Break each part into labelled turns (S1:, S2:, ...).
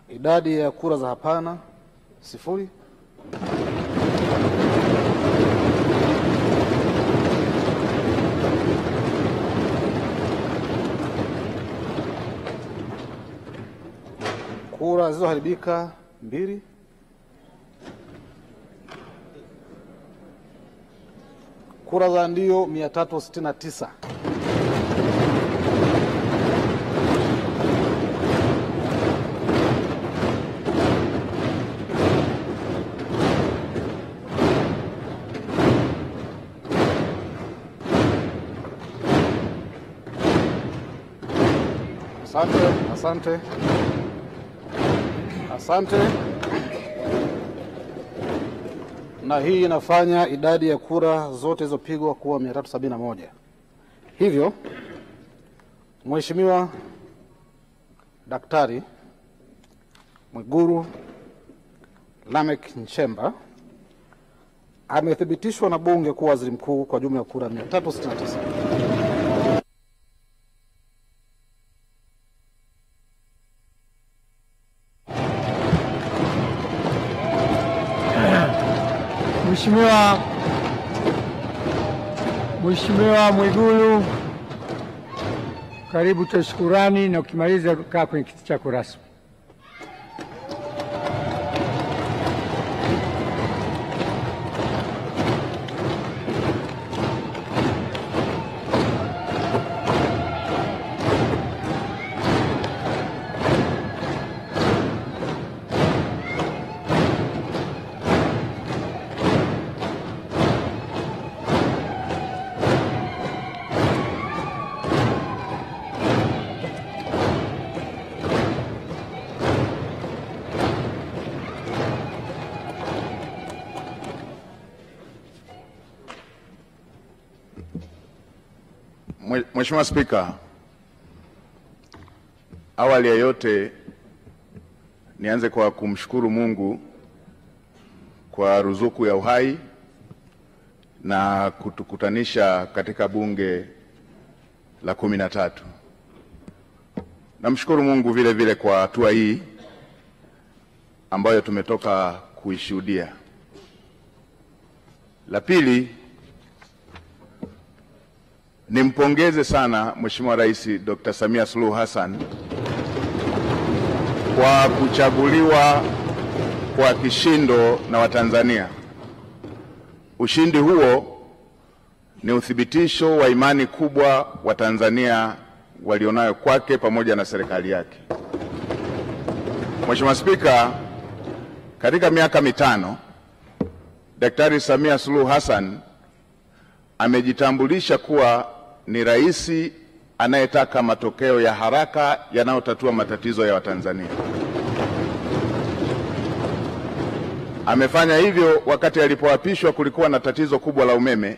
S1: Idadi ya kura za hapana 0. Kura zilizoharibika 2. Kura za ndio 369. Asante. Na hii inafanya idadi ya kura zote zilizopigwa kuwa 371. Hivyo Mheshimiwa Daktari Mwigulu Lameck Nchemba amethibitishwa na Bunge kuwa waziri mkuu kwa jumla ya kura 369.
S2: Mheshimiwa Mwigulu, karibu tutoe shukrani, na ukimaliza kaa kwenye kiti chako rasmi.
S3: Mheshimiwa Spika, awali ya yote nianze kwa kumshukuru Mungu kwa ruzuku ya uhai na kutukutanisha katika bunge la 13. Namshukuru Mungu vile vile kwa hatua hii ambayo tumetoka kuishuhudia. La pili, nimpongeze sana Mheshimiwa Rais Dr. Samia Suluhu Hassan kwa kuchaguliwa kwa kishindo na Watanzania. Ushindi huo ni uthibitisho wa imani kubwa Watanzania walionayo kwake pamoja na serikali yake. Mheshimiwa Spika, katika miaka mitano Daktari Samia Suluhu Hassan amejitambulisha kuwa ni rais anayetaka matokeo ya haraka yanayotatua matatizo ya Watanzania. Amefanya hivyo wakati alipoapishwa kulikuwa na tatizo kubwa la umeme.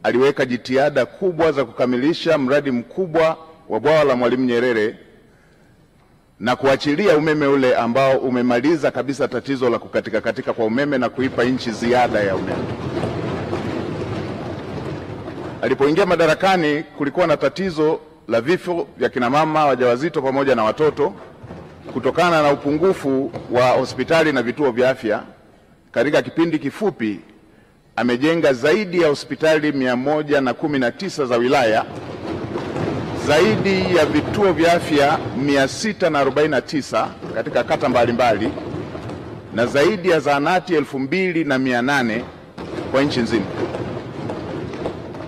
S3: Aliweka jitihada kubwa za kukamilisha mradi mkubwa wa bwawa la Mwalimu Nyerere na kuachilia umeme ule ambao umemaliza kabisa tatizo la kukatika kwa umeme na kuipa nchi ziada ya umeme. Alipoingia madarakani kulikuwa na tatizo la vifo vya kina mama wajawazito pamoja na watoto kutokana na upungufu wa hospitali na vituo vya afya. Katika kipindi kifupi amejenga zaidi ya hospitali 119 za wilaya, zaidi ya vituo vya afya 649 katika kata mbalimbali na zaidi ya zahanati 2800 kwa nchi nzima.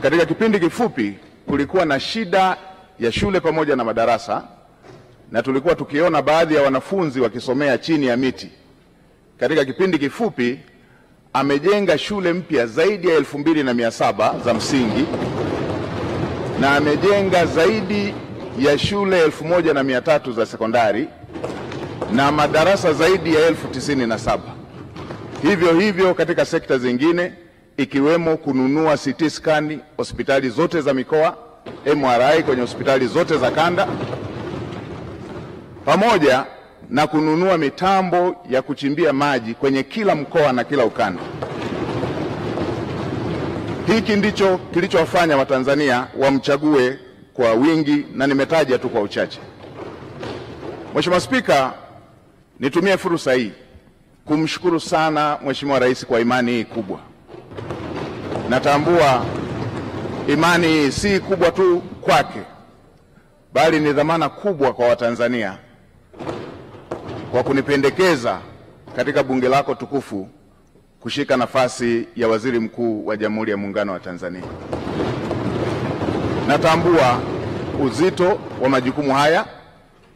S3: Katika kipindi kifupi kulikuwa na shida ya shule pamoja na madarasa, na tulikuwa tukiona baadhi ya wanafunzi wakisomea chini ya miti. Katika kipindi kifupi amejenga shule mpya zaidi ya 2700 za msingi na amejenga zaidi ya shule 1300 za sekondari na madarasa zaidi ya 1097. Hivyo katika sekta zingine ikiwemo kununua CT scan hospitali zote za mikoa, MRI kwenye hospitali zote za kanda, pamoja na kununua mitambo ya kuchimbia maji kwenye kila mkoa na kila ukanda. Hiki ndicho kilichowafanya Watanzania wamchague kwa wingi, na nimetaja tu kwa uchache. Mheshimiwa Spika, Nitumie fursa hii kumshukuru sana Mheshimiwa Rais kwa imani hii kubwa. Natambua imani hii si kubwa tu kwake, bali ni dhamana kubwa kwa Watanzania kwa kunipendekeza katika bunge lako tukufu kushika nafasi ya Waziri Mkuu wa Jamhuri ya Muungano wa Tanzania. Natambua uzito wa majukumu haya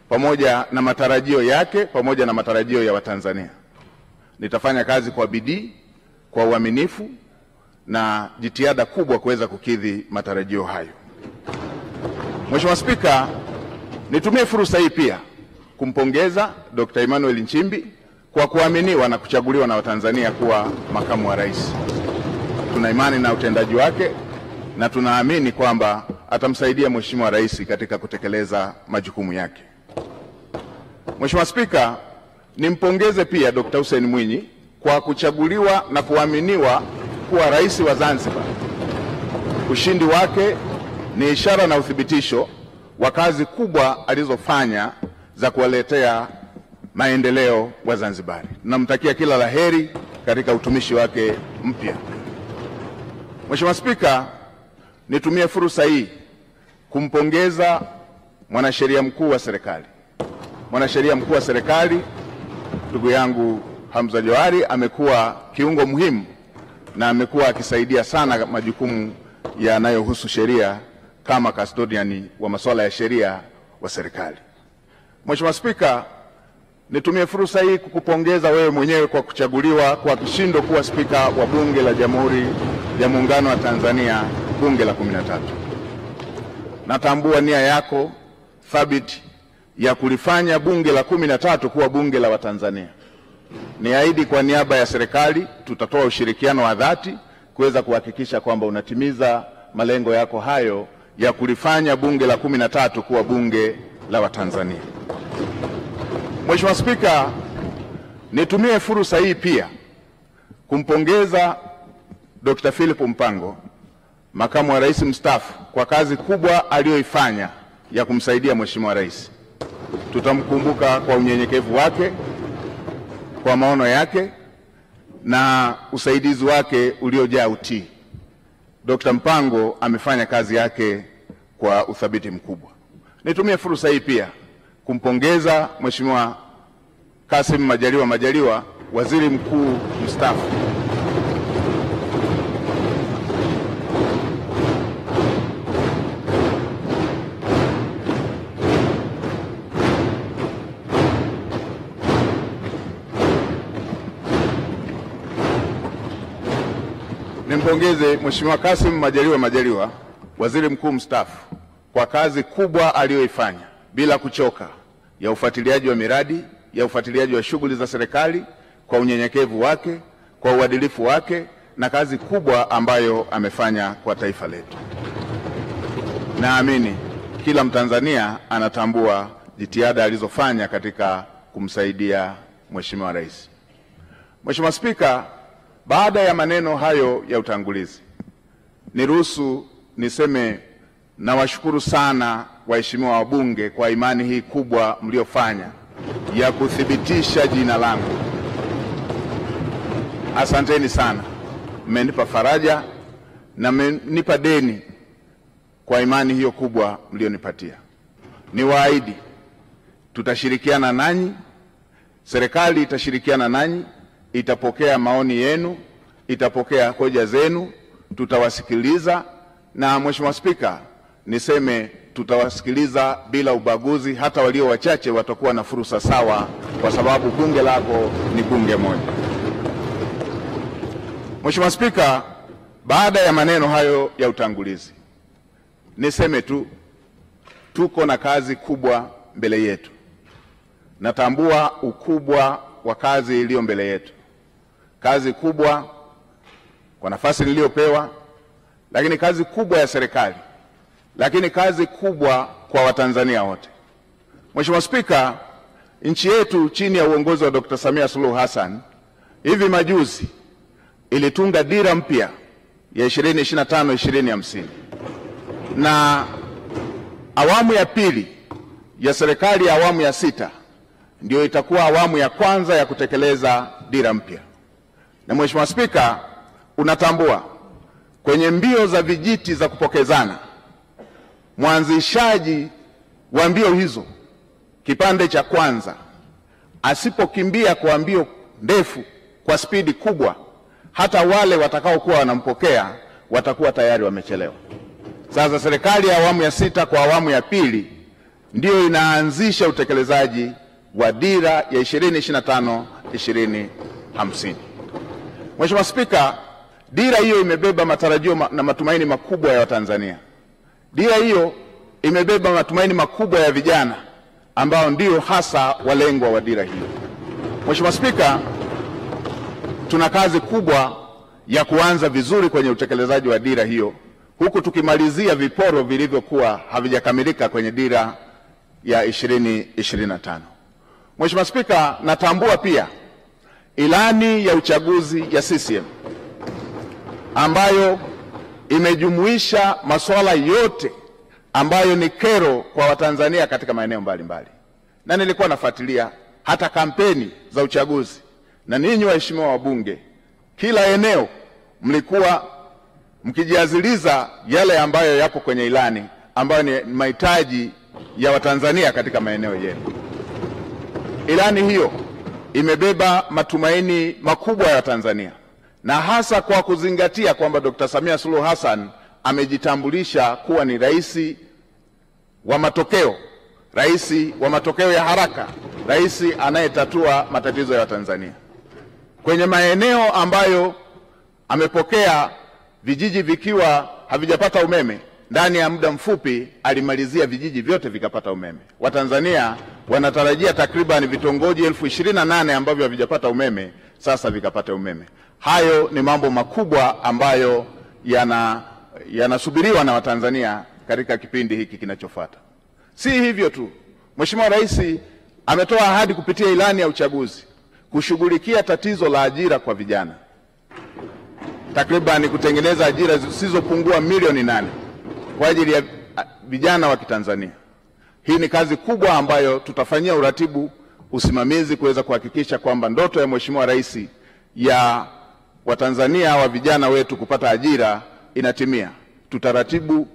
S3: pamoja na matarajio yake pamoja na matarajio ya Watanzania. Nitafanya kazi kwa bidii, kwa uaminifu na jitihada kubwa kuweza kukidhi matarajio hayo. Mheshimiwa Spika, nitumie fursa hii pia kumpongeza Dr. Emmanuel Nchimbi kwa kuaminiwa na kuchaguliwa na Watanzania kuwa makamu wa rais. Tuna imani na utendaji wake na tunaamini kwamba atamsaidia Mheshimiwa Rais katika kutekeleza majukumu yake. Mheshimiwa Spika, nimpongeze pia Dr. Hussein Mwinyi kwa kuchaguliwa na kuaminiwa kuwa rais wa Zanzibar. Ushindi wake ni ishara na uthibitisho wa kazi kubwa alizofanya za kuwaletea maendeleo wa Zanzibari. Namtakia kila laheri katika utumishi wake mpya. Mheshimiwa Spika, nitumie fursa hii kumpongeza mwanasheria mkuu wa serikali. Mwanasheria mkuu wa serikali ndugu yangu Hamza Johari amekuwa kiungo muhimu na amekuwa akisaidia sana majukumu yanayohusu sheria kama custodian wa masuala ya sheria wa serikali. Mheshimiwa Spika, nitumie fursa hii kukupongeza wewe mwenyewe kwa kuchaguliwa kwa kishindo kuwa spika wa Bunge la Jamhuri ya Muungano wa Tanzania, bunge la 13. Natambua nia yako thabiti ya kulifanya bunge la 13 kuwa bunge la Watanzania. Niahidi kwa niaba ya serikali tutatoa ushirikiano wa dhati kuweza kuhakikisha kwamba unatimiza malengo yako hayo ya kulifanya bunge la 13 kuwa bunge la Watanzania. Mheshimiwa Spika, nitumie fursa hii pia kumpongeza Dr. Philip Mpango, makamu wa rais mstaafu, kwa kazi kubwa aliyoifanya ya kumsaidia Mheshimiwa Rais. Tutamkumbuka kwa unyenyekevu wake, kwa maono yake na usaidizi wake uliojaa utii. Dr. Mpango amefanya kazi yake kwa uthabiti mkubwa. Nitumie fursa hii pia kumpongeza Mheshimiwa Kassim Majaliwa, waziri mkuu mstaafu. Nimpongeze Mheshimiwa Kassim Majaliwa, waziri mkuu mstaafu, kwa kazi kubwa aliyoifanya bila kuchoka ya ufuatiliaji wa miradi, ya ufuatiliaji wa shughuli za serikali, kwa unyenyekevu wake, kwa uadilifu wake na kazi kubwa ambayo amefanya kwa taifa letu. Naamini kila Mtanzania anatambua jitihada alizofanya katika kumsaidia Mheshimiwa Rais. Mheshimiwa Spika, baada ya maneno hayo ya utangulizi, niruhusu niseme nawashukuru sana waheshimiwa wabunge kwa imani hii kubwa mliofanya ya kuthibitisha jina langu. Asanteni sana. Mmenipa faraja na mmenipa deni kwa imani hiyo kubwa mlionipatia. Niwaahidi tutashirikiana nanyi, serikali itashirikiana nanyi, itapokea maoni yenu, itapokea hoja zenu, tutawasikiliza. Na Mheshimiwa Spika, niseme tutawasikiliza bila ubaguzi, hata walio wachache watakuwa na fursa sawa, kwa sababu bunge lako ni bunge moja. Mheshimiwa Spika, baada ya maneno hayo ya utangulizi, niseme tu tuko na kazi kubwa mbele yetu. Natambua ukubwa wa kazi iliyo mbele yetu. Kazi kubwa kwa nafasi niliyopewa, lakini kazi kubwa ya serikali, lakini kazi kubwa kwa Watanzania wote. Mheshimiwa Spika, nchi yetu chini ya uongozi wa Dr. Samia Suluhu Hassan hivi majuzi ilitunga dira mpya ya 2025-2050, na awamu ya pili ya serikali ya awamu ya 6 ndio itakuwa awamu ya kwanza ya kutekeleza dira mpya. Na Mheshimiwa Spika, unatambua kwenye mbio za vijiti za kupokezana, mwanzishaji wa mbio hizo kipande cha kwanza asipokimbia kwa mbio ndefu kwa spidi kubwa, hata wale watakaokuwa wanampokea watakuwa tayari wamechelewa. Sasa serikali ya awamu ya 6 kwa awamu ya pili ndio inaanzisha utekelezaji wa dira ya 2025-2050. Mheshimiwa Spika, dira hiyo imebeba matarajio na matumaini makubwa ya Watanzania. Dira hiyo imebeba matumaini makubwa ya vijana ambao ndio hasa walengwa wa dira hiyo. Mheshimiwa Spika, tuna kazi kubwa ya kuanza vizuri kwenye utekelezaji wa dira hiyo, huku tukimalizia viporo vilivyokuwa havijakamilika kwenye dira ya 2025. Mheshimiwa Spika, natambua pia ilani ya uchaguzi ya CCM ambayo imejumuisha masuala yote ambayo ni kero kwa Watanzania katika maeneo mbalimbali. Na nilikuwa nafuatilia hata kampeni za uchaguzi, na ninyi waheshimiwa wabunge, kila eneo mlikuwa mkijiaziliza yale ambayo yapo kwenye ilani ambayo ni mahitaji ya Watanzania katika maeneo yenu. Ilani hiyo imebeba matumaini makubwa ya Tanzania, na hasa kwa kuzingatia kwamba Dr. Samia Suluhu Hassan amejitambulisha kuwa ni rais wa matokeo, rais wa matokeo ya haraka, rais anayetatua matatizo ya Tanzania. Kwenye maeneo ambayo amepokea vijiji vikiwa havijapata umeme, ndani ya muda mfupi alimalizia vijiji vyote vikapata umeme. Watanzania wanatarajia takriban vitongoji 28,000 ambavyo havijapata umeme sasa vikapata umeme. Hayo ni mambo makubwa ambayo yanasubiriwa na Watanzania katika kipindi hiki kinachofuata. Si hivyo tu, Mheshimiwa Rais ametoa ahadi kupitia ilani ya uchaguzi kushughulikia tatizo la ajira kwa vijana, takriban kutengeneza ajira zisizopungua milioni 8 kwa ajili ya vijana wa Kitanzania. Hii ni kazi kubwa ambayo tutafanyia uratibu, usimamizi kuweza kuhakikisha kwamba ndoto ya Mheshimiwa Rais ya Watanzania wa vijana wetu kupata ajira inatimia. Tutaratibu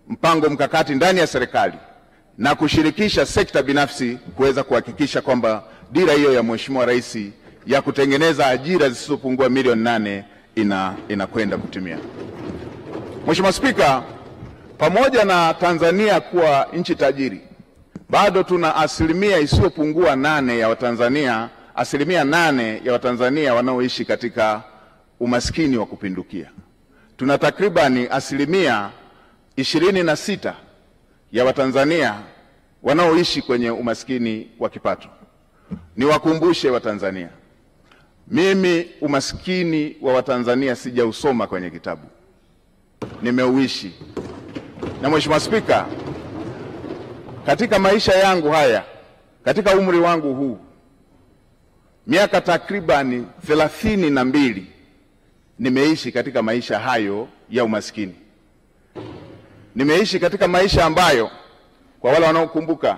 S3: mpango mkakati ndani ya serikali na kushirikisha sekta binafsi kuweza kuhakikisha kwamba dira hiyo ya Mheshimiwa Rais ya kutengeneza ajira zisizopungua milioni 8 inakwenda kutimia. Mheshimiwa Spika, pamoja na Tanzania kuwa nchi tajiri, bado tuna asilimia isiyopungua 8 ya Watanzania, asilimia 8 ya Watanzania wanaoishi katika umaskini wa kupindukia. Tuna takribani asilimia 26 ya Watanzania wanaoishi kwenye umaskini wa kipato. Niwakumbushe Watanzania, mimi umaskini wa Watanzania sijausoma kwenye kitabu, nimeuishi. Na Mheshimiwa Spika, katika maisha yangu haya, katika umri wangu huu, miaka takribani 32 nimeishi katika maisha hayo ya umaskini. Nimeishi katika maisha ambayo, kwa wale wanaokumbuka,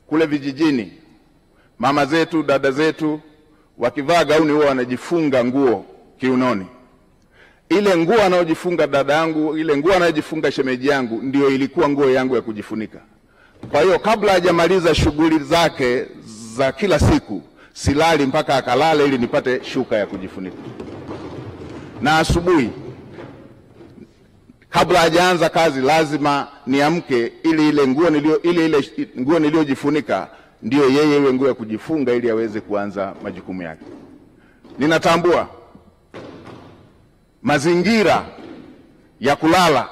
S3: kule vijijini mama zetu, dada zetu wakivaa gauni huwa wanajifunga nguo kiunoni. Ile nguo anayojifunga dada yangu, ile nguo anayojifunga shemeji yangu ndio ilikuwa nguo yangu ya kujifunika. Kwa hiyo kabla hajamaliza shughuli zake za kila siku, silali mpaka akalale ili nipate shuka ya kujifunika. Na asubuhi kabla hajaanza kazi lazima niamke ili ile nguo niliyojifunika ndio yeye iwe nguo ya kujifunga ili aweze kuanza majukumu yake. Ninatambua mazingira ya kulala,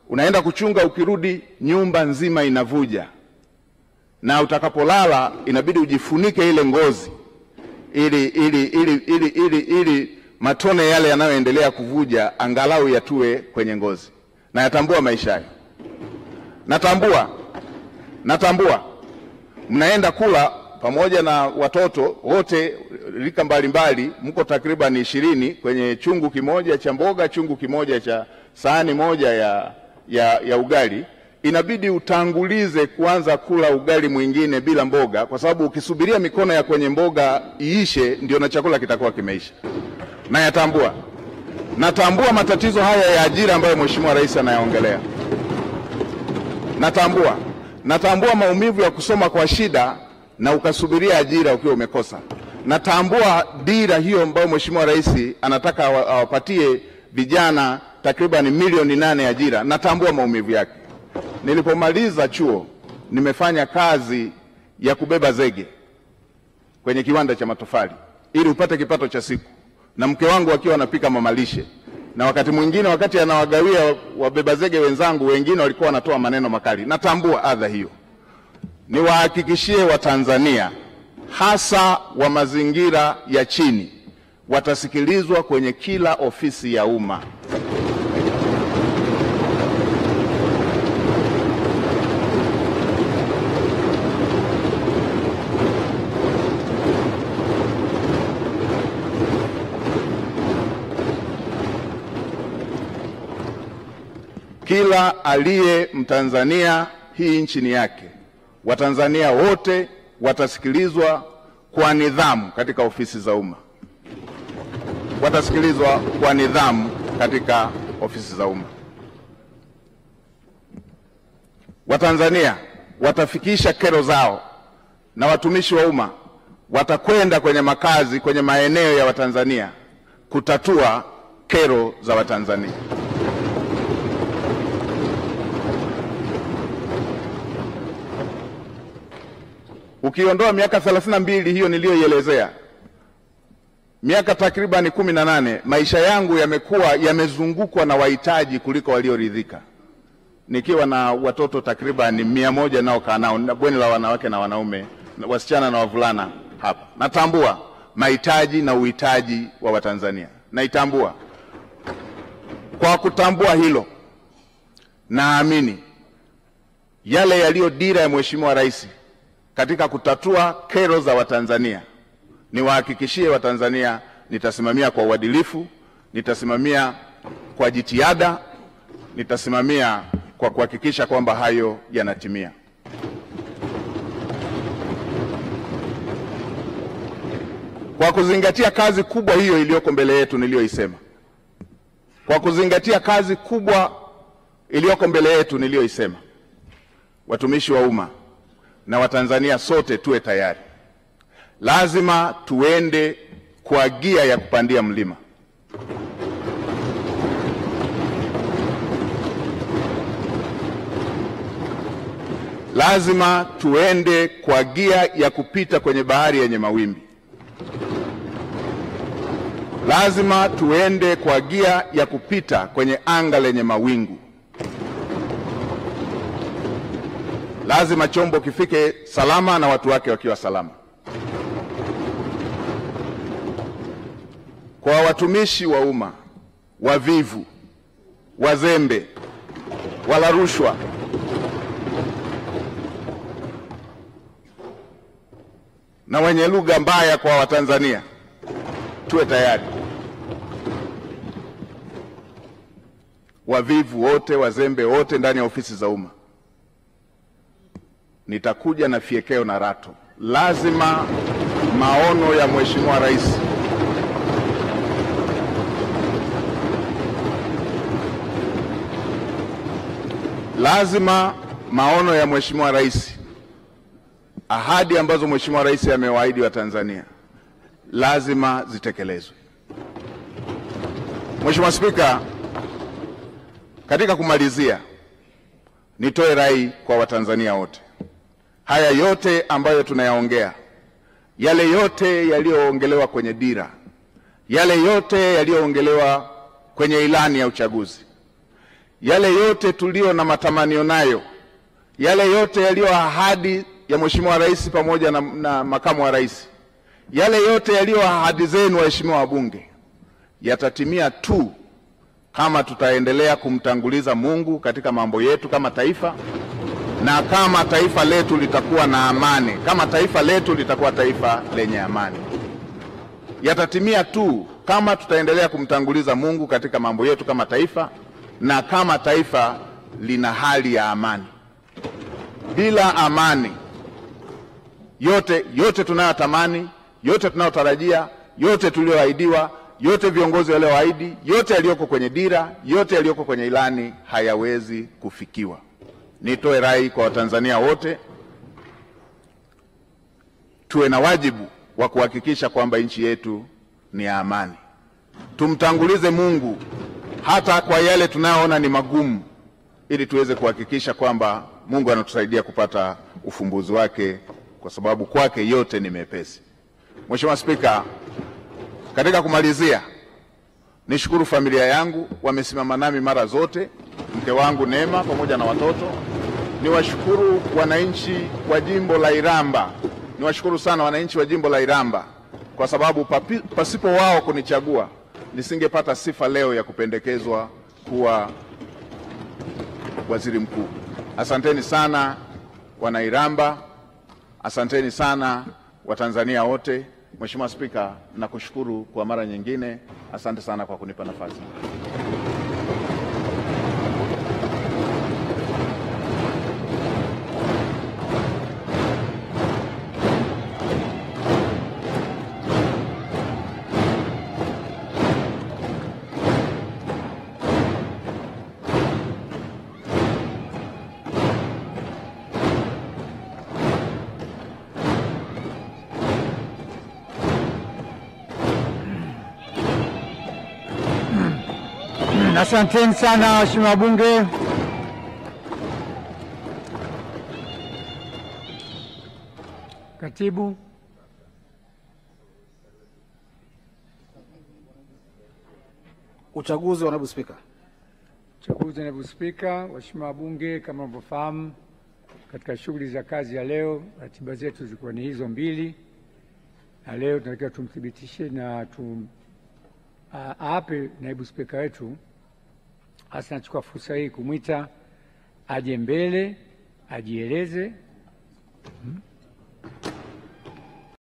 S3: unaenda kuchunga, ukirudi nyumba nzima inavuja, na utakapolala inabidi ujifunike ile ngozi ili matone yale yanayoendelea kuvuja angalau yatue kwenye ngozi. Na yatambua maisha hayo. Natambua mnaenda kula pamoja na watoto wote rika mbalimbali, mko takriban 20 kwenye chungu kimoja cha mboga, chungu kimoja cha sahani moja ya ugali, inabidi utangulize kuanza kula ugali mwingine bila mboga, kwa sababu ukisubiria mikono ya kwenye mboga iishe ndio na chakula kitakuwa kimeisha. Na natambua matatizo haya ya ajira ambayo Mheshimiwa Rais anayaongelea. Natambua maumivu ya kusoma kwa shida na ukasubiria ajira ukiwa umekosa. Natambua dira hiyo ambayo Mheshimiwa Rais anataka awapatie vijana takriban milioni 8 ajira. Natambua maumivu yake. Nilipomaliza chuo nimefanya kazi ya kubeba zege kwenye kiwanda cha matofali ili upate kipato cha siku, na mke wangu akiwa anapika mamalishe, na wakati mwingine wakati anawagawia wabeba zege wenzangu wengine walikuwa wanatoa maneno makali. Natambua adha hiyo. Niwahakikishie Watanzania hasa wa mazingira ya chini watasikilizwa kwenye kila ofisi ya umma. Kila aliye Mtanzania, hii nchi ni yake. Watanzania wote watasikilizwa kwa nidhamu katika ofisi za umma. Watasikilizwa kwa nidhamu katika ofisi za umma. Watanzania watafikisha kero zao, na watumishi wa umma watakwenda kwenye makazi, kwenye maeneo ya Watanzania kutatua kero za Watanzania. Ukiondoa miaka 32 hiyo niliyoielezea, miaka takriban 18 maisha yangu yamezungukwa na wahitaji kuliko walioridhika, nikiwa na watoto takriban 100 nao kaa nao, na bweni la wanawake na wanaume, wasichana na wavulana hapa. Natambua mahitaji na uhitaji wa Watanzania. Naitambua. Kwa kutambua hilo, naamini yale yaliyo dira ya Mheshimiwa Rais katika kutatua kero za Watanzania, niwahakikishie Watanzania nitasimamia kwa uadilifu, nitasimamia kwa jitihada, nitasimamia kwa kuhakikisha kwamba hayo yanatimia. Kwa kuzingatia kazi kubwa hiyo iliyoko mbele yetu niliyoisema, watumishi wa umma na Watanzania sote tuwe tayari. Lazima tuende kwa gia ya kupandia mlima. Lazima tuende kwa gia ya kupita kwenye bahari yenye mawimbi. Lazima tuende kwa gia ya kupita kwenye anga lenye mawingu. Lazima chombo kifike salama na watu wake wakiwa salama. Kwa watumishi wa umma wavivu, wazembe, wala rushwa, na wenye lugha mbaya kwa Watanzania, tuwe tayari. Wavivu wote, wazembe wote ndani ya ofisi za umma, nitakuja na fiekeo na rato. Lazima maono ya Mheshimiwa Rais ahadi ambazo Mheshimiwa Rais amewaahidi Watanzania lazima zitekelezwe. Mheshimiwa Spika, katika kumalizia, nitoe rai kwa Watanzania wote. Haya yote ambayo tunayaongea, yale yote yaliyoongelewa kwenye dira, yale yote yaliyoongelewa kwenye ilani ya uchaguzi, yale yote tulio na matamanio nayo, yale yote yaliyo ahadi ya Mheshimiwa Rais pamoja na makamu wa rais, yale yote yaliyo ahadi zenu waheshimiwa wabunge, yatatimia tu kama tutaendelea kumtanguliza Mungu katika mambo yetu kama taifa, na kama taifa letu litakuwa na amani, kama taifa letu litakuwa taifa lenye amani. Yatatimia tu kama tutaendelea kumtanguliza Mungu katika mambo yetu kama taifa, na kama taifa lina hali ya amani. bila amani, yote tunayotamani, yote tunayotarajia, yote tulioahidiwa, yote viongozi walioahidi, yote yaliyoko kwenye dira, yote yaliyoko kwenye ilani hayawezi kufikiwa. Nitoe rai kwa Watanzania wote, tuwe na wajibu wa kuhakikisha kwamba nchi yetu ni ya amani. Tumtangulize Mungu hata kwa yale tunayoona ni magumu, ili tuweze kuhakikisha kwamba Mungu anatusaidia kupata ufumbuzi wake, kwa sababu kwake yote ni mepesi. Mheshimiwa Spika, katika kumalizia, nishukuru familia yangu, wamesimama nami mara zote, mke wangu Neema pamoja na watoto. Niwashukuru wananchi wa jimbo la Iramba, niwashukuru sana wananchi wa jimbo la Iramba, kwa sababu pasipo wao kunichagua nisingepata sifa leo ya kupendekezwa kuwa waziri mkuu. Asanteni sana wana Iramba, asanteni sana Watanzania wote. Mheshimiwa Spika, nakushukuru kwa mara nyingine. Asante sana kwa kunipa nafasi.
S2: Asanteni sana waheshimiwa wabunge. Katibu.
S1: Uchaguzi wa naibu spika.
S2: Uchaguzi wa naibu spika. Waheshimiwa wabunge, kama mnavyofahamu, katika shughuli za kazi ya leo, ratiba zetu zilikuwa ni hizo mbili, na leo tunatakiwa tumthibitishe na aape naibu spika wetu. Hasa nachukua fursa hii kumwita aje mbele ajieleze.